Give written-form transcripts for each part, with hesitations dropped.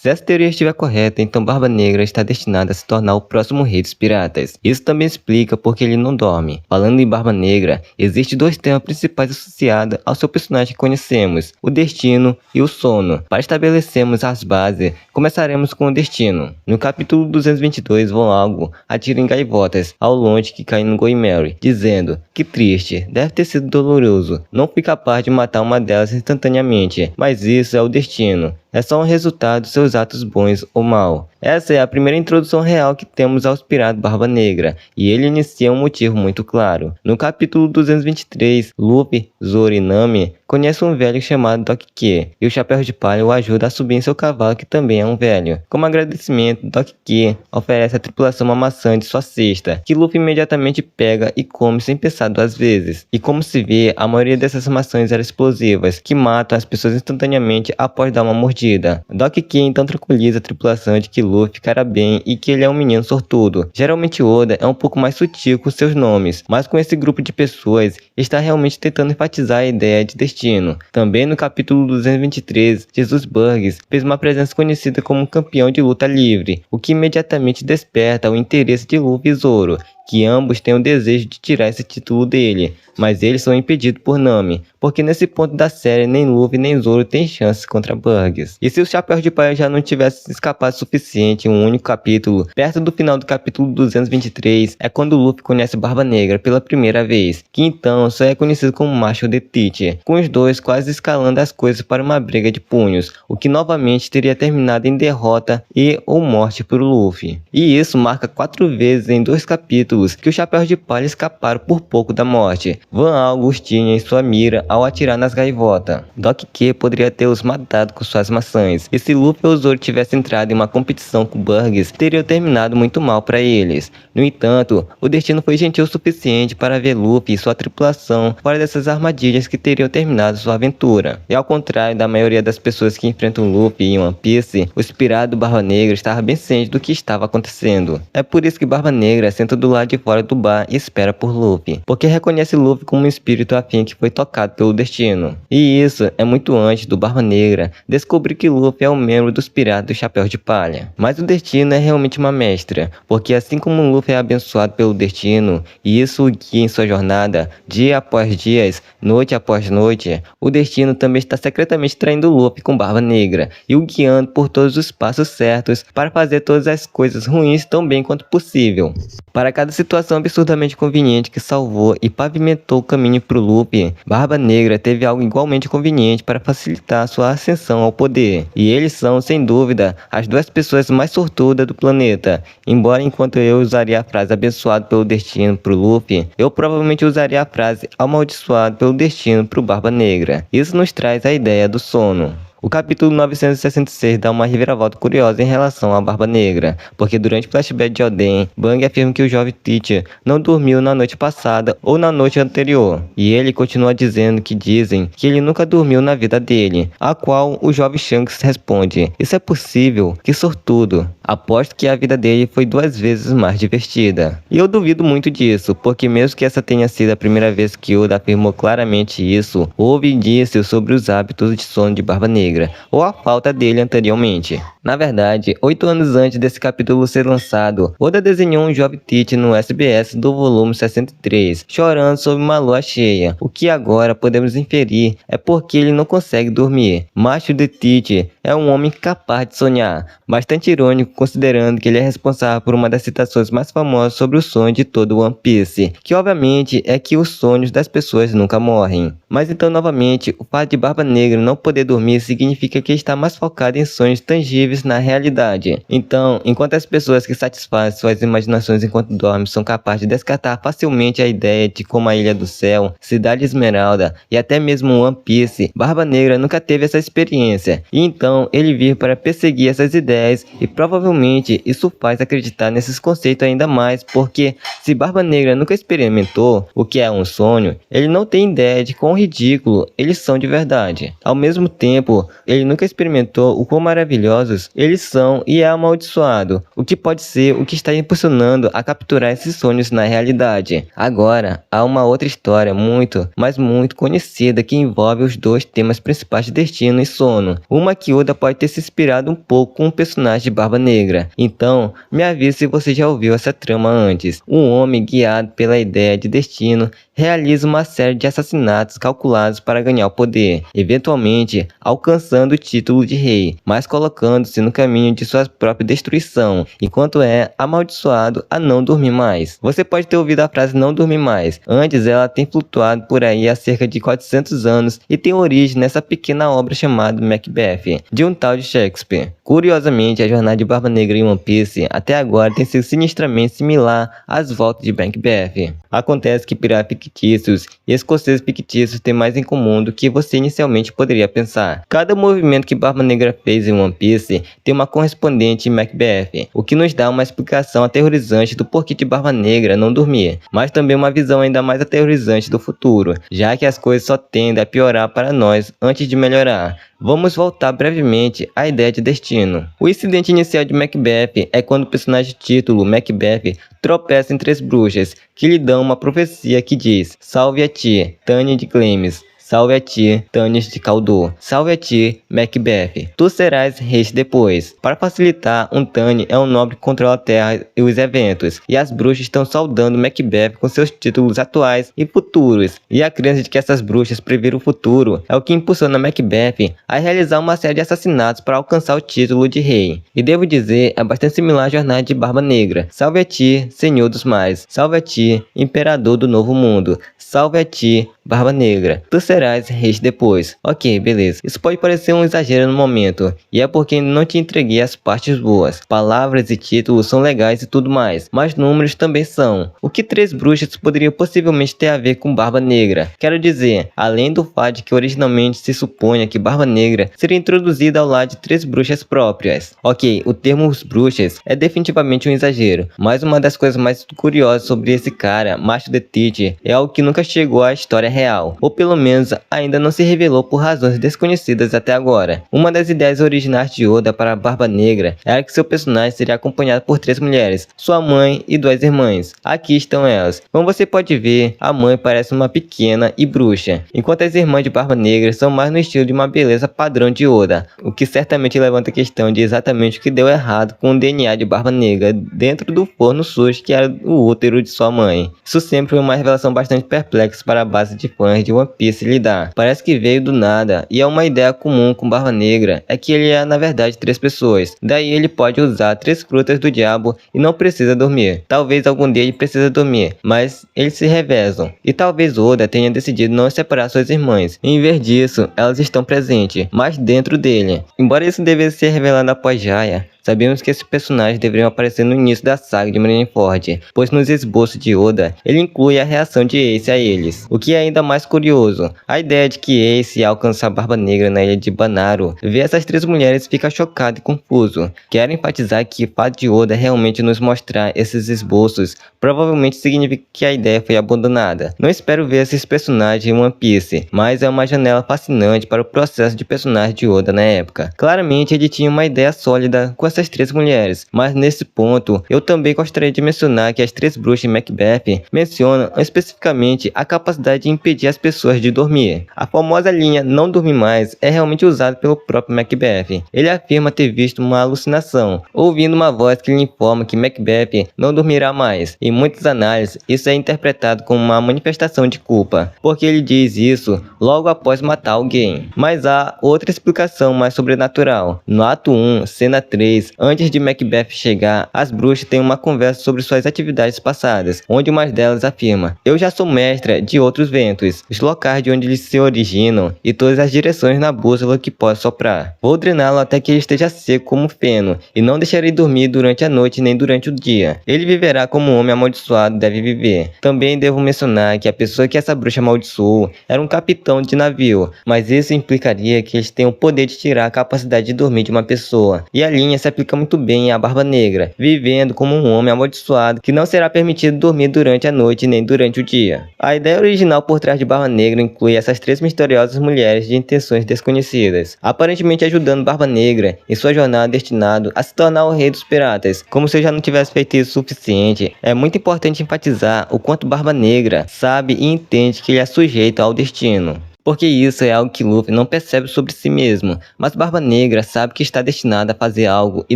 Se essa teoria estiver correta, então Barba Negra está destinada a se tornar o próximo rei dos piratas. Isso também explica porque ele não dorme. Falando em Barba Negra, existem dois temas principais associados ao seu personagem que conhecemos, o destino e o sono. Para estabelecermos as bases, começaremos com o destino. No capítulo 222, Von Algo atira em gaivotas ao longe que caem no Goimeri, dizendo: "Que triste, deve ter sido doloroso. Não fui capaz de matar uma delas instantaneamente, mas isso é o destino. É só um resultado dos seus atos bons ou mal." Essa é a primeira introdução real que temos ao pirata Barba Negra, e ele inicia um motivo muito claro. No capítulo 223, Luffy, Zoro e Nami conhecem um velho chamado Doc Q, e o Chapéu de Palha o ajuda a subir em seu cavalo, que também é um velho. Como agradecimento, Doc Q oferece à tripulação uma maçã de sua cesta, que Luffy imediatamente pega e come sem pensar duas vezes. E como se vê, a maioria dessas maçãs eram explosivas, que matam as pessoas instantaneamente após dar uma mordida. Doc Q então tranquiliza a tripulação de que Luffy ficará bem e que ele é um menino sortudo. Geralmente Oda é um pouco mais sutil com seus nomes, mas com esse grupo de pessoas está realmente tentando enfatizar a ideia de destino. Também no capítulo 223, Jesus Burgess fez uma presença conhecida como um campeão de luta livre, o que imediatamente desperta o interesse de Luffy e Zoro, que ambos têm o desejo de tirar esse título dele, mas eles são impedidos por Nami, porque nesse ponto da série nem Luffy nem Zoro têm chances contra Burgess. E se o Chapéu de Palha já não tivesse escapado o suficiente em um único capítulo, perto do final do capítulo 223 é quando Luffy conhece Barba Negra pela primeira vez, que então só é conhecido como Marshall the Teacher, com os dois quase escalando as coisas para uma briga de punhos, o que novamente teria terminado em derrota e ou morte por Luffy. E isso marca 4 vezes em 2 capítulos que o Chapéu de Palha escaparam por pouco da morte. Van August tinha em sua mira ao atirar nas gaivotas. Doc Q poderia ter os matado com suas maçãs, e se Luffy ou Zoro tivessem entrado em uma competição com Burgess, teriam terminado muito mal para eles. No entanto, o destino foi gentil o suficiente para ver Luffy e sua tripulação fora dessas armadilhas que teriam terminado sua aventura. E ao contrário da maioria das pessoas que enfrentam Luffy em One Piece, o inspirado Barba Negra estava bem ciente do que estava acontecendo. É por isso que Barba Negra senta do lado de fora do bar e espera por Luffy, porque reconhece Luffy como um espírito afim que foi tocado pelo destino. E isso é muito antes do Barba Negra descobrir que Luffy é um membro dos piratas do Chapéu de Palha. Mas o destino é realmente uma mestra, porque assim como Luffy é abençoado pelo destino, e isso o guia em sua jornada, dia após dia, noite após noite, o destino também está secretamente traindo Luffy com Barba Negra, e o guiando por todos os passos certos para fazer todas as coisas ruins tão bem quanto possível. Para cada situação absurdamente conveniente que salvou e pavimentou o caminho para o Luffy, Barba Negra teve algo igualmente conveniente para facilitar sua ascensão ao poder. E eles são, sem dúvida, as 2 pessoas mais sortudas do planeta. Embora enquanto eu usaria a frase abençoado pelo destino para o Luffy, eu provavelmente usaria a frase amaldiçoado pelo destino para o Barba Negra. Isso nos traz a ideia do sono. O capítulo 966 dá uma reviravolta curiosa em relação à Barba Negra, porque durante o flashback de Oden, Bang afirma que o jovem Teacher não dormiu na noite passada ou na noite anterior, e ele continua dizendo que dizem que ele nunca dormiu na vida dele, a qual o jovem Shanks responde: "Isso é possível? Que sortudo. Aposto que a vida dele foi 2 vezes mais divertida." E eu duvido muito disso, porque mesmo que essa tenha sido a primeira vez que Oda afirmou claramente isso, houve indícios sobre os hábitos de sono de Barba Negra, ou a falta dele anteriormente. Na verdade, 8 anos antes desse capítulo ser lançado, Oda desenhou um jovem Teacher no SBS do volume 63, chorando sob uma lua cheia. O que agora podemos inferir é porque ele não consegue dormir. Marshall the Teacher é um homem capaz de sonhar, bastante irônico considerando que ele é responsável por uma das citações mais famosas sobre o sonho de todo One Piece, que obviamente é que os sonhos das pessoas nunca morrem. Mas então novamente, o fato de Barba Negra não poder dormir significa que está mais focado em sonhos tangíveis na realidade. Então, enquanto as pessoas que satisfazem suas imaginações enquanto dormem são capazes de descartar facilmente a ideia de como a Ilha do Céu, Cidade Esmeralda e até mesmo One Piece, Barba Negra nunca teve essa experiência, e então ele vive para perseguir essas ideias, e provavelmente isso faz acreditar nesses conceitos ainda mais, porque se Barba Negra nunca experimentou o que é um sonho, ele não tem ideia de quão ridículo eles são de verdade. Ao mesmo tempo, ele nunca experimentou o quão maravilhosos eles são e é amaldiçoado, o que pode ser o que está impulsionando a capturar esses sonhos na realidade. Agora, há uma outra história muito, mas muito conhecida que envolve os dois temas principais de destino e sono. Uma que Oda pode ter se inspirado um pouco com o personagem de Barba Negra. Então, me avise se você já ouviu essa trama antes. Um homem guiado pela ideia de destino realiza uma série de assassinatos calculados para ganhar o poder, eventualmente alcançando o título de rei, mas colocando-se no caminho de sua própria destruição, enquanto é amaldiçoado a não dormir mais. Você pode ter ouvido a frase não dormir mais. Antes ela tem flutuado por aí há cerca de 400 anos e tem origem nessa pequena obra chamada Macbeth, de um tal de Shakespeare. Curiosamente, a jornada de Barba Negra em One Piece até agora tem sido sinistramente similar às voltas de Macbeth. Acontece que piratas fictícios e escoceses fictícios têm mais em comum do que você inicialmente poderia pensar. Cada movimento que Barba Negra fez em One Piece tem uma correspondente em Macbeth, o que nos dá uma explicação aterrorizante do porquê de Barba Negra não dormir, mas também uma visão ainda mais aterrorizante do futuro, já que as coisas só tendem a piorar para nós antes de melhorar. Vamos voltar brevemente à ideia de destino. O incidente inicial de Macbeth é quando o personagem título, Macbeth, tropeça em três bruxas, que lhe dão uma profecia que diz: salve a ti, Tânia de Glemes. Salve a ti, Tânis de Caldor. Salve a ti, Macbeth. Tu serás rei depois. Para facilitar, um Tâni é um nobre que controla a terra e os eventos, e as bruxas estão saudando Macbeth com seus títulos atuais e futuros. E a crença de que essas bruxas previram o futuro é o que impulsiona Macbeth a realizar uma série de assassinatos para alcançar o título de rei. E devo dizer, é bastante similar à jornada de Barba Negra. Salve a ti, Senhor dos Mares. Salve a ti, Imperador do Novo Mundo. Salve a ti, Barba Negra. Tu serás rei depois. Ok, beleza. Isso pode parecer um exagero no momento, e é porque não te entreguei as partes boas. Palavras e títulos são legais e tudo mais, mas números também são. O que três bruxas poderiam possivelmente ter a ver com Barba Negra? Quero dizer, além do fato de que originalmente se suponha que Barba Negra seria introduzida ao lado de três bruxas próprias. Ok, o termo os bruxas é definitivamente um exagero, mas uma das coisas mais curiosas sobre esse cara, Macho de Tite, é algo que nunca chegou à história real, ou pelo menos ainda não se revelou por razões desconhecidas até agora. Uma das ideias originais de Oda para a Barba Negra era que seu personagem seria acompanhado por três mulheres, sua mãe e duas irmãs. Aqui estão elas. Como você pode ver, a mãe parece uma pequena e bruxa, enquanto as irmãs de Barba Negra são mais no estilo de uma beleza padrão de Oda, o que certamente levanta a questão de exatamente o que deu errado com o DNA de Barba Negra dentro do forno sujo que era o útero de sua mãe. Isso sempre foi uma revelação bastante perplexa para a base de fãs de One Piece lidar. Parece que veio do nada, e é uma ideia comum com Barba Negra, é que ele é na verdade três pessoas. Daí ele pode usar três frutas do diabo e não precisa dormir. Talvez algum deles precise dormir, mas eles se revezam. E talvez Oda tenha decidido não separar suas irmãs. Em vez disso, elas estão presentes, mas dentro dele. Embora isso devesse ser revelado após Jaya, sabemos que esses personagens deveriam aparecer no início da saga de Marineford, pois nos esboços de Oda, ele inclui a reação de Ace a eles. O que é ainda mais curioso, a ideia de que Ace, ao alcançar Barba Negra na ilha de Banaro, vê essas três mulheres e fica chocado e confuso. Quero enfatizar que o fato de Oda realmente nos mostrar esses esboços provavelmente significa que a ideia foi abandonada. Não espero ver esses personagens em One Piece, mas é uma janela fascinante para o processo de personagem de Oda na época. Claramente ele tinha uma ideia sólida com essas três mulheres, mas nesse ponto eu também gostaria de mencionar que as três bruxas em Macbeth mencionam especificamente a capacidade de impedir as pessoas de dormir. A famosa linha não dormir mais é realmente usada pelo próprio Macbeth. Ele afirma ter visto uma alucinação, ouvindo uma voz que lhe informa que Macbeth não dormirá mais. Em muitas análises, isso é interpretado como uma manifestação de culpa, porque ele diz isso logo após matar alguém. Mas há outra explicação mais sobrenatural. No ato 1, cena 3, antes de Macbeth chegar, as bruxas têm uma conversa sobre suas atividades passadas, onde uma delas afirma: eu já sou mestra de outros ventos, os locais de onde eles se originam e todas as direções na bússola que posso soprar. Vou drená-lo até que ele esteja seco como feno, e não deixarei dormir durante a noite nem durante o dia. Ele viverá como um homem amaldiçoado deve viver. Também devo mencionar que a pessoa que essa bruxa amaldiçoou era um capitão de navio, mas isso implicaria que eles têm o poder de tirar a capacidade de dormir de uma pessoa, e a linha se aplica muito bem à Barba Negra, vivendo como um homem amaldiçoado que não será permitido dormir durante a noite nem durante o dia. A ideia original por trás de Barba Negra inclui essas três misteriosas mulheres de intenções desconhecidas, aparentemente ajudando Barba Negra em sua jornada destinado a se tornar o rei dos piratas. Como se eu já não tivesse feito isso o suficiente, é muito importante enfatizar o quanto Barba Negra sabe e entende que ele é sujeito ao destino. Porque isso é algo que Luffy não percebe sobre si mesmo, mas Barba Negra sabe que está destinado a fazer algo, e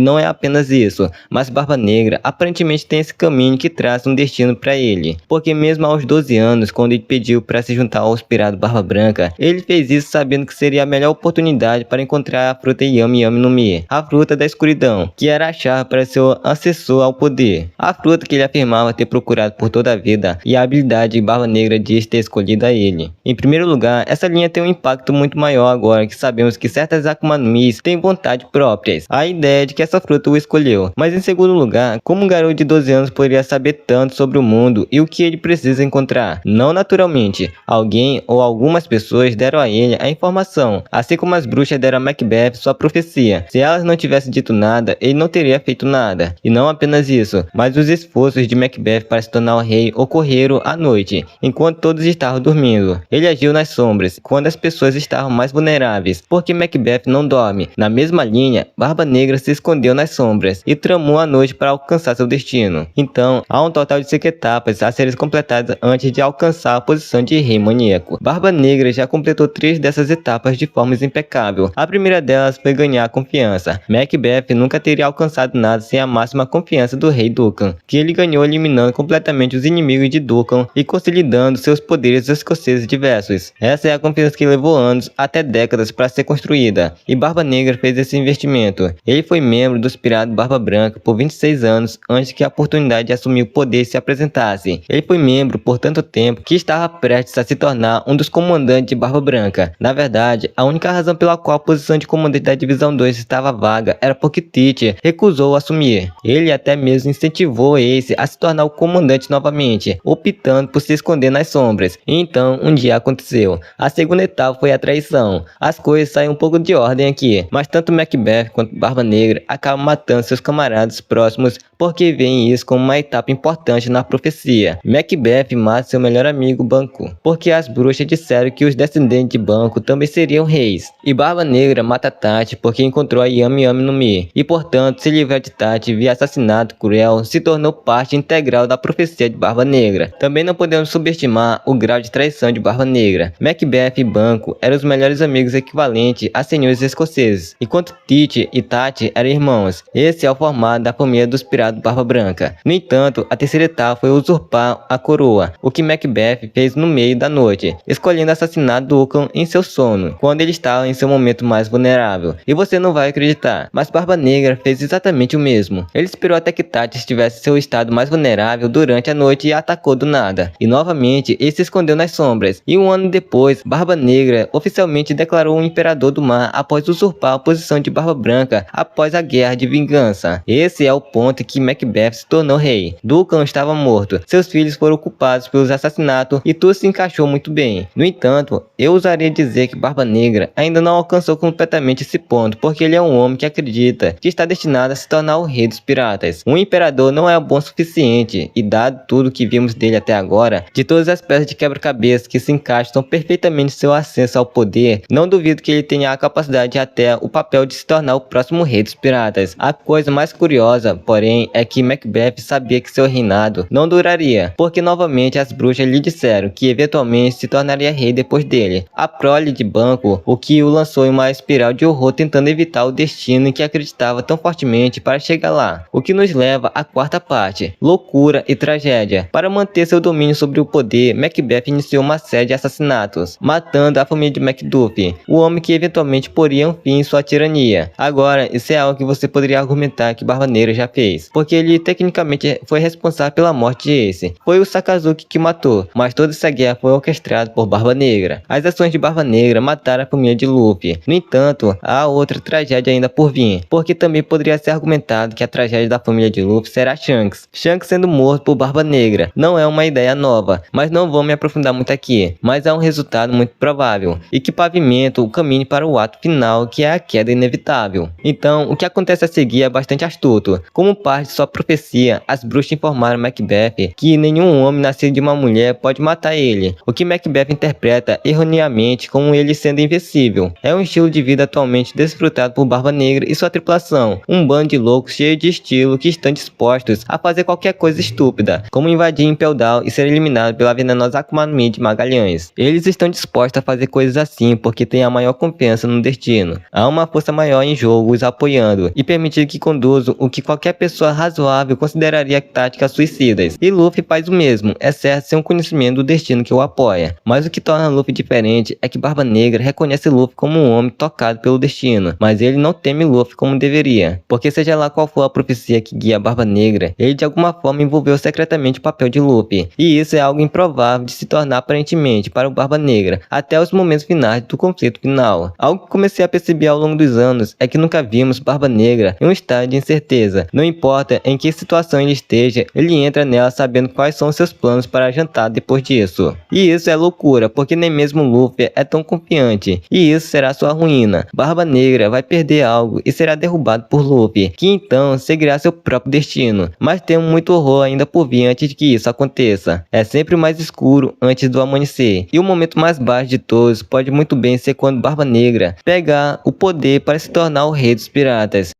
não é apenas isso, mas Barba Negra aparentemente tem esse caminho que traz um destino para ele, porque mesmo aos 12 anos, quando ele pediu para se juntar aos piratas Barba Branca, ele fez isso sabendo que seria a melhor oportunidade para encontrar a fruta Yami Yami no Mi, a fruta da escuridão, que era a chave para seu assessor ao poder, a fruta que ele afirmava ter procurado por toda a vida, e a habilidade de Barba Negra diz ter escolhido a ele. Em primeiro lugar, essa linha tem um impacto muito maior agora que sabemos que certas Akuma no Mis têm vontade próprias, a ideia de que essa fruta o escolheu. Mas em segundo lugar, como um garoto de 12 anos poderia saber tanto sobre o mundo e o que ele precisa encontrar? Não naturalmente, alguém ou algumas pessoas deram a ele a informação, assim como as bruxas deram a Macbeth sua profecia. Se elas não tivessem dito nada, ele não teria feito nada. E não apenas isso, mas os esforços de Macbeth para se tornar o rei ocorreram à noite, enquanto todos estavam dormindo. Ele agiu nas sombras, quando as pessoas estavam mais vulneráveis, porque Macbeth não dorme. Na mesma linha, Barba Negra se escondeu nas sombras e tramou a noite para alcançar seu destino. Então, há um total de 5 etapas a serem completadas antes de alcançar a posição de rei maníaco. Barba Negra já completou 3 dessas etapas de forma impecável. A primeira delas foi ganhar confiança. Macbeth nunca teria alcançado nada sem a máxima confiança do rei Duncan, que ele ganhou eliminando completamente os inimigos de Duncan e consolidando seus poderes escoceses diversos. Essa é a confiança que levou anos, até décadas, para ser construída, e Barba Negra fez esse investimento. Ele foi membro dos Piratas Barba Branca por 26 anos antes que a oportunidade de assumir o poder se apresentasse. Ele foi membro por tanto tempo que estava prestes a se tornar um dos comandantes de Barba Branca. Na verdade, a única razão pela qual a posição de comandante da Divisão 2 estava vaga era porque Teach recusou assumir. Ele até mesmo incentivou Ace a se tornar o comandante novamente, optando por se esconder nas sombras. E então, um dia aconteceu. A segunda etapa foi a traição. As coisas saem um pouco de ordem aqui, mas tanto Macbeth quanto Barba Negra acabam matando seus camaradas próximos porque veem isso como uma etapa importante na profecia. Macbeth mata seu melhor amigo Banco, porque as bruxas disseram que os descendentes de Banco também seriam reis. E Barba Negra mata Tati porque encontrou a Yami Yami no Mi, e portanto se livrar de Tati via assassinato cruel se tornou parte integral da profecia de Barba Negra. Também não podemos subestimar o grau de traição de Barba Negra. Macbeth e Banco eram os melhores amigos equivalentes a senhores escoceses, enquanto Teach e Tati eram irmãos. Esse é o formato da família dos piratas Barba Branca. No entanto, a terceira etapa foi usurpar a coroa, o que Macbeth fez no meio da noite, escolhendo assassinar Duncan em seu sono, quando ele estava em seu momento mais vulnerável. E você não vai acreditar, mas Barba Negra fez exatamente o mesmo. Ele esperou até que Tati estivesse em seu estado mais vulnerável durante a noite e atacou do nada. E novamente, ele se escondeu nas sombras. E um ano depois, Barba Negra oficialmente declarou o Imperador do Mar após usurpar a posição de Barba Branca após a Guerra de Vingança. Esse é o ponto em que Macbeth se tornou rei. Duncan estava morto, seus filhos foram culpados pelos assassinatos e tudo se encaixou muito bem. No entanto, eu ousaria dizer que Barba Negra ainda não alcançou completamente esse ponto, porque ele é um homem que acredita que está destinado a se tornar o rei dos piratas. Um imperador não é bom o suficiente, e dado tudo que vimos dele até agora, de todas as peças de quebra-cabeça que se encaixam perfeitamente em seu ascenso ao poder, não duvido que ele tenha a capacidade de até o papel de se tornar o próximo rei dos piratas. A coisa mais curiosa, porém, é que Macbeth sabia que seu reinado não duraria, porque novamente as bruxas lhe disseram que eventualmente se tornaria rei depois dele. A prole de Banco, o que o lançou em uma espiral de horror tentando evitar o destino em que acreditava tão fortemente para chegar lá. O que nos leva à quarta parte, loucura e tragédia. Para manter seu domínio sobre o poder, Macbeth iniciou uma série de assassinatos, matando a família de Macduff, o homem que eventualmente poria um fim em sua tirania. Agora, isso é algo que você poderia argumentar que Barba Negra já fez, porque ele tecnicamente foi responsável pela morte de Ace. Foi o Sakazuki que matou, mas toda essa guerra foi orquestrada por Barba Negra. As ações de Barba Negra mataram a família de Luffy. No entanto, há outra tragédia ainda por vir, porque também poderia ser argumentado que a tragédia da família de Luffy será Shanks. Shanks sendo morto por Barba Negra não é uma ideia nova, mas não vou me aprofundar muito aqui, mas é um resultado resultado muito provável, e que pavimenta o caminho para o ato final, que é a queda inevitável. Então, o que acontece a seguir é bastante astuto. Como parte de sua profecia, as bruxas informaram Macbeth que nenhum homem nascido de uma mulher pode matar ele, o que Macbeth interpreta erroneamente como ele sendo invencível. É um estilo de vida atualmente desfrutado por Barba Negra e sua tripulação, um bando de loucos cheio de estilo que estão dispostos a fazer qualquer coisa estúpida, como invadir Impel Down e ser eliminado pela venenosa Akuma no Mi de Magalhães. Eles estão dispostos a fazer coisas assim porque têm a maior confiança no destino. Há uma força maior em jogo os apoiando e permitindo que conduzam o que qualquer pessoa razoável consideraria táticas suicidas. E Luffy faz o mesmo, exceto sem um conhecimento do destino que o apoia. Mas o que torna Luffy diferente é que Barba Negra reconhece Luffy como um homem tocado pelo destino, mas ele não teme Luffy como deveria, porque seja lá qual for a profecia que guia a Barba Negra, ele de alguma forma envolveu secretamente o papel de Luffy, e isso é algo improvável de se tornar aparentemente para o Barba Negra, até os momentos finais do conflito final. Algo que comecei a perceber ao longo dos anos é que nunca vimos Barba Negra em um estado de incerteza. Não importa em que situação ele esteja, ele entra nela sabendo quais são seus planos para jantar depois disso. E isso é loucura, porque nem mesmo Luffy é tão confiante, e isso será sua ruína. Barba Negra vai perder algo e será derrubado por Luffy, que então seguirá seu próprio destino. Mas temos muito horror ainda por vir antes de que isso aconteça. É sempre mais escuro antes do amanhecer, e o momento mais baixo de todos pode muito bem ser quando Barba Negra pegar o poder para se tornar o rei dos piratas.